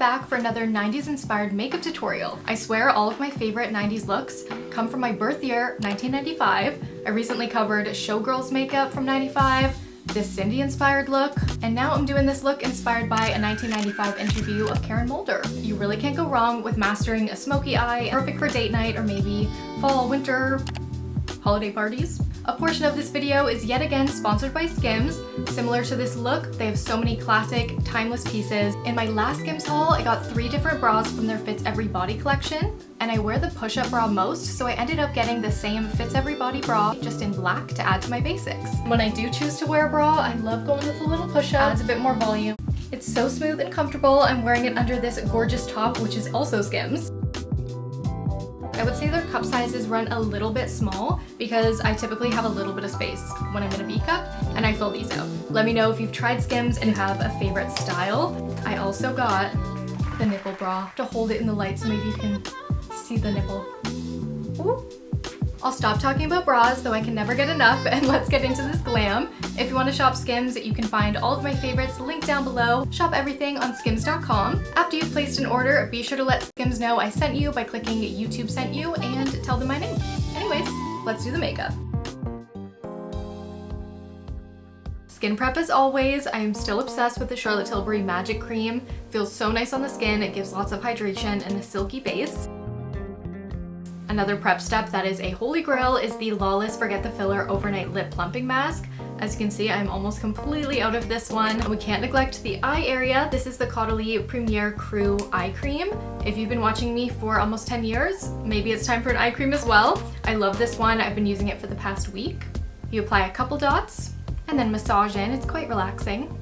back for another 90s inspired makeup tutorial. I swear all of my favorite 90s looks come from my birth year, 1995. I recently covered Showgirls makeup from 95, this Cindy inspired look, and now I'm doing this look inspired by a 1995 interview of Karen Mulder. You really can't go wrong with mastering a smoky eye, perfect for date night or maybe fall, winter, holiday parties. A portion of this video is yet again sponsored by SKIMS. Similar to this look, they have so many classic, timeless pieces. In my last SKIMS haul, I got 3 different bras from their Fits Every Body collection, and I wear the push-up bra most, so I ended up getting the same Fits Every Body bra, just in black to add to my basics. When I do choose to wear a bra, I love going with a little push-up, adds a bit more volume. It's so smooth and comfortable. I'm wearing it under this gorgeous top, which is also SKIMS. I would say their cup sizes run a little bit small because I typically have a little bit of space when I'm in a B cup and I fill these out. Let me know if you've tried SKIMS and you have a favorite style. I also got the nipple bra to hold it in the light so maybe you can see the nipple. Ooh. I'll stop talking about bras, though I can never get enough, and let's get into this glam. If you want to shop SKIMS, you can find all of my favorites linked down below. Shop everything on skims.com. After you've placed an order, be sure to let SKIMS know I sent you by clicking YouTube sent you and tell them my name. Anyways, let's do the makeup. Skin prep as always. I am still obsessed with the Charlotte Tilbury Magic Cream. Feels so nice on the skin, it gives lots of hydration and a silky base. Another prep step that is a holy grail is the Lawless Forget the Filler Overnight Lip Plumping Mask. As you can see, I'm almost completely out of this one. We can't neglect the eye area. This is the Caudalie Premier Crew Eye Cream. If you've been watching me for almost 10 years, maybe it's time for an eye cream as well. I love this one. I've been using it for the past week. You apply a couple dots and then massage in. It's quite relaxing.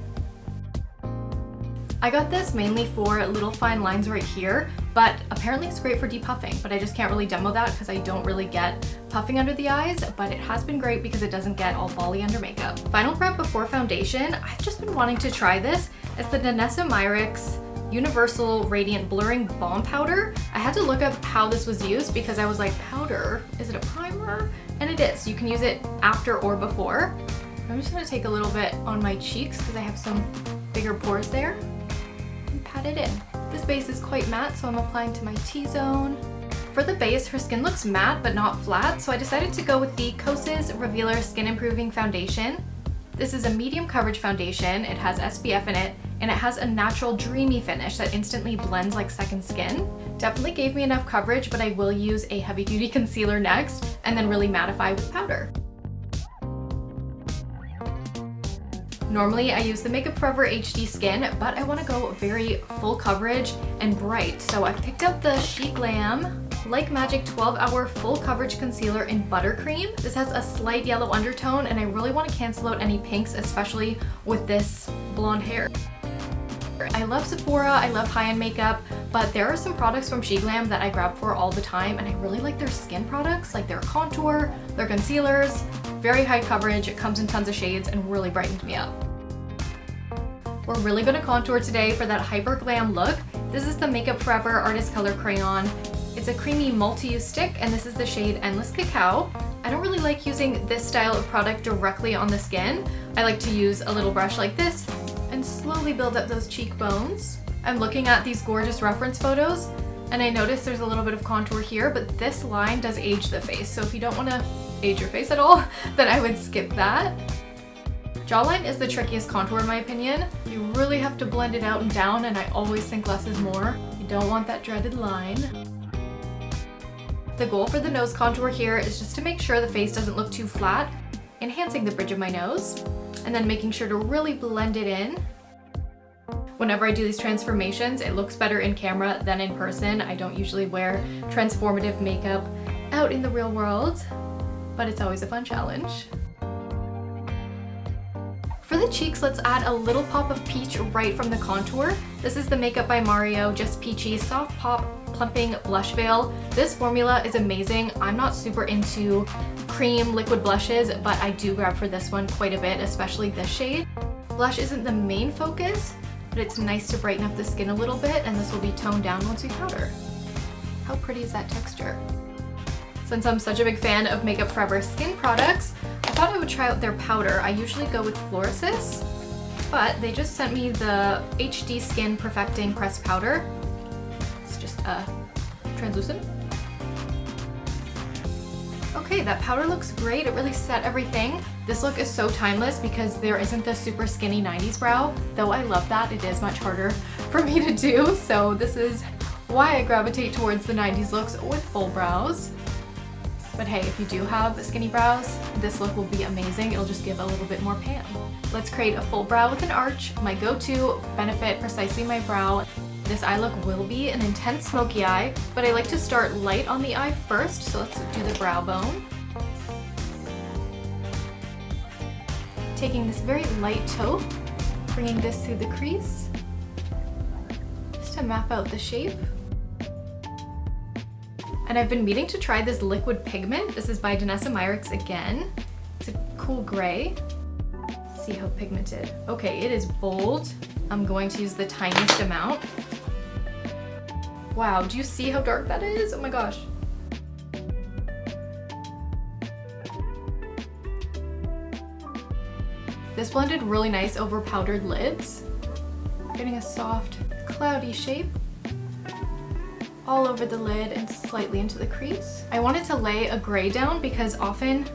I got this mainly for little fine lines right here, but apparently it's great for depuffing, but I just can't really demo that because I don't really get puffing under the eyes, but it has been great because it doesn't get all bally under makeup. Final prep before foundation, I've just been wanting to try this. It's the Danessa Myricks Universal Radiant Blurring Balm Powder. I had to look up how this was used because I was like, powder? Is it a primer? And it is. You can use it after or before. I'm just gonna take a little bit on my cheeks because I have some bigger pores there. Pat it in. This base is quite matte, so I'm applying to my T-zone. For the base, her skin looks matte but not flat, so I decided to go with the Kosas Revealer Skin Improving Foundation. This is a medium coverage foundation. It has SPF in it, and it has a natural dreamy finish that instantly blends like second skin. Definitely gave me enough coverage, but I will use a heavy duty concealer next, and then really mattify with powder. Normally I use the Makeup Forever HD Skin, but I want to go very full coverage and bright. So I picked up the SHEGLAM Like Magic 12-Hour Full Coverage Concealer in Buttercream. This has a slight yellow undertone and I really want to cancel out any pinks, especially with this blonde hair. I love Sephora, I love high-end makeup, but there are some products from SHEGLAM that I grab for all the time and I really like their skin products, like their contour, their concealers. Very high coverage, it comes in tons of shades and really brightens me up. We're really gonna contour today for that hyper glam look. This is the Makeup Forever Artist Color Crayon. It's a creamy multi-use stick and this is the shade Endless Cacao. I don't really like using this style of product directly on the skin. I like to use a little brush like this and slowly build up those cheekbones. I'm looking at these gorgeous reference photos and I noticed there's a little bit of contour here, but this line does age the face. So if you don't wanna age your face at all, then I would skip that. Jawline is the trickiest contour in my opinion. You really have to blend it out and down, and I always think less is more. You don't want that dreaded line. The goal for the nose contour here is just to make sure the face doesn't look too flat, enhancing the bridge of my nose, and then making sure to really blend it in. Whenever I do these transformations, it looks better in camera than in person. I don't usually wear transformative makeup out in the real world, but it's always a fun challenge. For the cheeks, let's add a little pop of peach right from the contour. This is the Makeup by Mario Just Peachy Soft Pop Plumping Blush Veil. This formula is amazing. I'm not super into cream liquid blushes, but I do grab for this one quite a bit, especially this shade. Blush isn't the main focus, but it's nice to brighten up the skin a little bit, and this will be toned down once we powder. How pretty is that texture? Since I'm such a big fan of Makeup Forever skin products, I thought I would try out their powder. I usually go with Florasis. but they just sent me the HD Skin Perfecting Pressed Powder. It's just translucent. Okay, that powder looks great. It really set everything. This look is so timeless because there isn't the super skinny 90s brow. Though I love that, it is much harder for me to do. So this is why I gravitate towards the 90s looks with full brows. But hey, if you do have skinny brows, this look will be amazing. It'll just give a little bit more pan. Let's create a full brow with an arch. My go-to benefit precisely my brow. This eye look will be an intense smoky eye, but I like to start light on the eye first, so let's do the brow bone. Taking this very light taupe, bringing this through the crease, just to map out the shape. And I've been meaning to try this liquid pigment. This is by Danessa Myricks again. It's a cool gray. Let's see how pigmented. Okay, it is bold. I'm going to use the tiniest amount. Wow, do you see how dark that is? Oh my gosh. This blended really nice over powdered lids. Getting a soft, cloudy shape all over the lid and slightly into the crease. I wanted to lay a gray down because often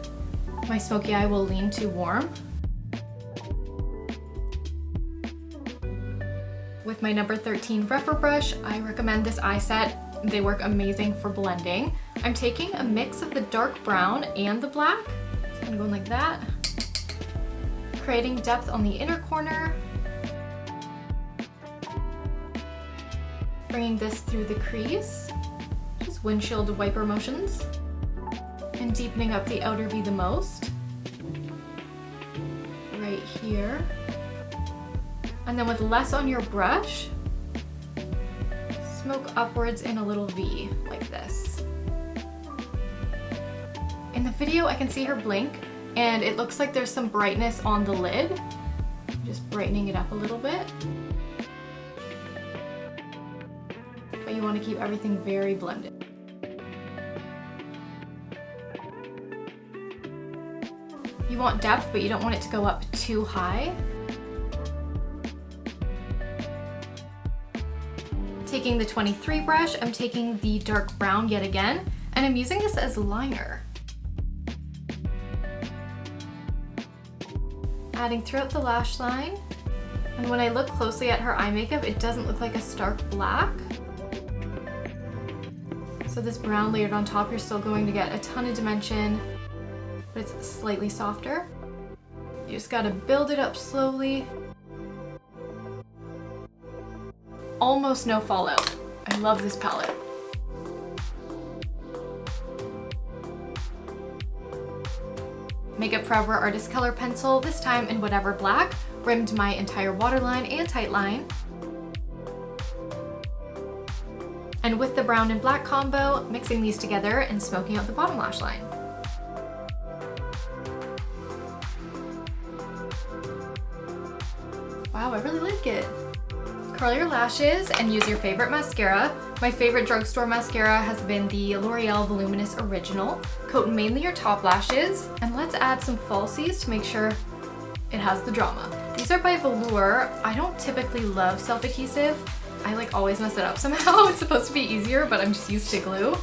my smoky eye will lean too warm. With my number 13 Rephr brush, I recommend this eye set. They work amazing for blending. I'm taking a mix of the dark brown and the black. Just kind of going like that. Creating depth on the inner corner. Bringing this through the crease. Just windshield wiper motions. And deepening up the outer V the most. Right here. And then with less on your brush, smoke upwards in a little V, like this. In the video, I can see her blink, and it looks like there's some brightness on the lid. Just brightening it up a little bit. But you want to keep everything very blended. You want depth, but you don't want it to go up too high. Taking the 23 brush, I'm taking the dark brown yet again, and I'm using this as liner. Adding throughout the lash line, and when I look closely at her eye makeup, it doesn't look like a stark black. So this brown layered on top, you're still going to get a ton of dimension, but it's slightly softer. You just gotta build it up slowly. Almost no fallout. I love this palette. Makeup Forever Artist Color Pencil, this time in whatever black, rimmed my entire waterline and tightline. And with the brown and black combo, mixing these together and smoking out the bottom lash line. Wow, I really like it. Curl your lashes and use your favorite mascara. My favorite drugstore mascara has been the L'Oreal Voluminous Original. Coat mainly your top lashes, and let's add some falsies to make sure it has the drama. These are by Velour. I don't typically love self-adhesive. I like always mess it up somehow. It's supposed to be easier, but I'm just used to glue.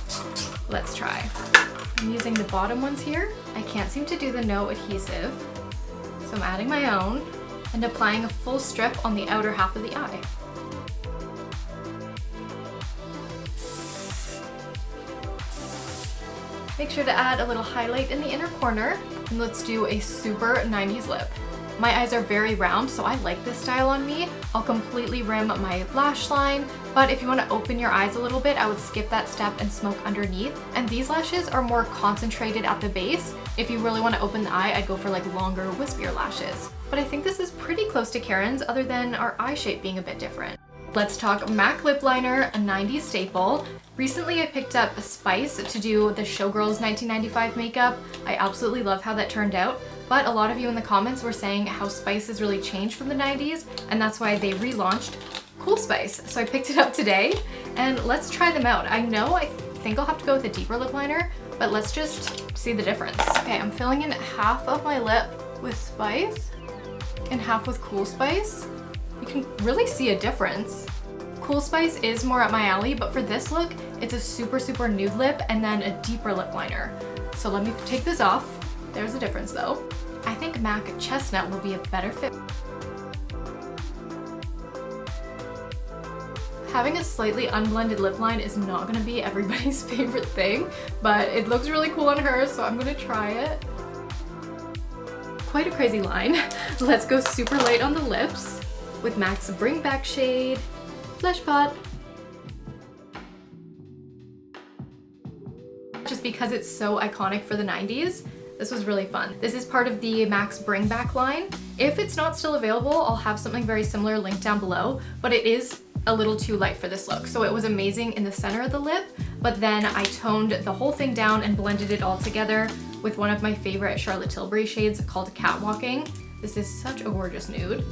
Let's try. I'm using the bottom ones here. I can't seem to do the no adhesive, so I'm adding my own and applying a full strip on the outer half of the eye. Make sure to add a little highlight in the inner corner, and let's do a super 90s lip. My eyes are very round, so I like this style on me. I'll completely rim my lash line, but if you want to open your eyes a little bit, I would skip that step and smoke underneath. And these lashes are more concentrated at the base. If you really want to open the eye, I'd go for like longer, wispier lashes. But I think this is pretty close to Karen's, other than our eye shape being a bit different. Let's talk MAC lip liner, a 90s staple. Recently I picked up Spice to do the Showgirls 1995 makeup. I absolutely love how that turned out, but a lot of you in the comments were saying how Spice has really changed from the 90s, and that's why they relaunched Cool Spice. So I picked it up today, and let's try them out. I think I'll have to go with a deeper lip liner, but let's just see the difference. Okay, I'm filling in half of my lip with Spice. and half with Cool Spice. You can really see a difference. Cool Spice is more up my alley, but for this look, it's a super nude lip and then a deeper lip liner. So let me take this off. There's a difference though. I think MAC Chestnut will be a better fit. Having a slightly unblended lip line is not gonna be everybody's favorite thing, but it looks really cool on her, so I'm gonna try it. Quite a crazy line. Let's go super light on the lips with MAC's Bring Back shade, Flesh Pot. Just because it's so iconic for the 90s, this was really fun. This is part of the MAC's Bring Back line. If it's not still available, I'll have something very similar linked down below, but it is a little too light for this look. So it was amazing in the center of the lip, but then I toned the whole thing down and blended it all together with one of my favorite Charlotte Tilbury shades called Catwalking. This is such a gorgeous nude.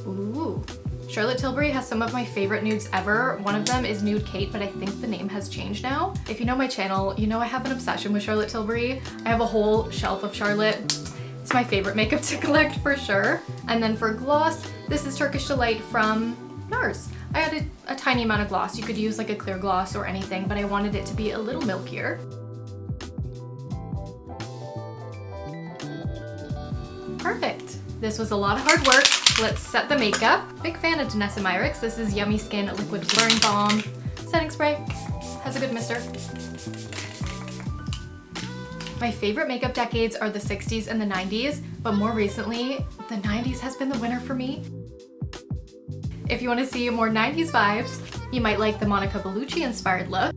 Ooh. Charlotte Tilbury has some of my favorite nudes ever. One of them is Nude Kate, but I think the name has changed now. If you know my channel, you know I have an obsession with Charlotte Tilbury. I have a whole shelf of Charlotte. It's my favorite makeup to collect for sure. And then for gloss, this is Turkish Delight from NARS. I added a tiny amount of gloss. You could use like a clear gloss or anything, but I wanted it to be a little milkier. Perfect. This was a lot of hard work. Let's set the makeup. Big fan of Danessa Myricks. This is Yummy Skin Liquid Blurring Balm. Setting spray. Has a good mister. My favorite makeup decades are the 60s and the 90s, but more recently, the 90s has been the winner for me. If you want to see more 90s vibes, you might like the Monica Bellucci inspired look.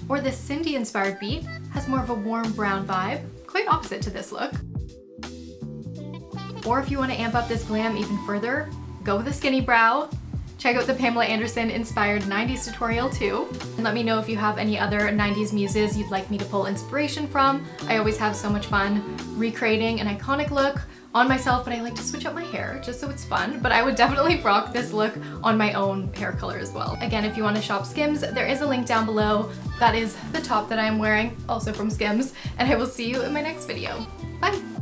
Or the Cindy inspired beat has more of a warm brown vibe, quite opposite to this look. Or if you want to amp up this glam even further, go with a skinny brow. Check out the Pamela Anderson inspired 90s tutorial too. And let me know if you have any other 90s muses you'd like me to pull inspiration from. I always have so much fun recreating an iconic look on myself, but I like to switch up my hair just so it's fun. But I would definitely rock this look on my own hair color as well. Again, if you want to shop SKIMS, there is a link down below. That is the top that I am wearing, also from SKIMS, and I will see you in my next video. Bye!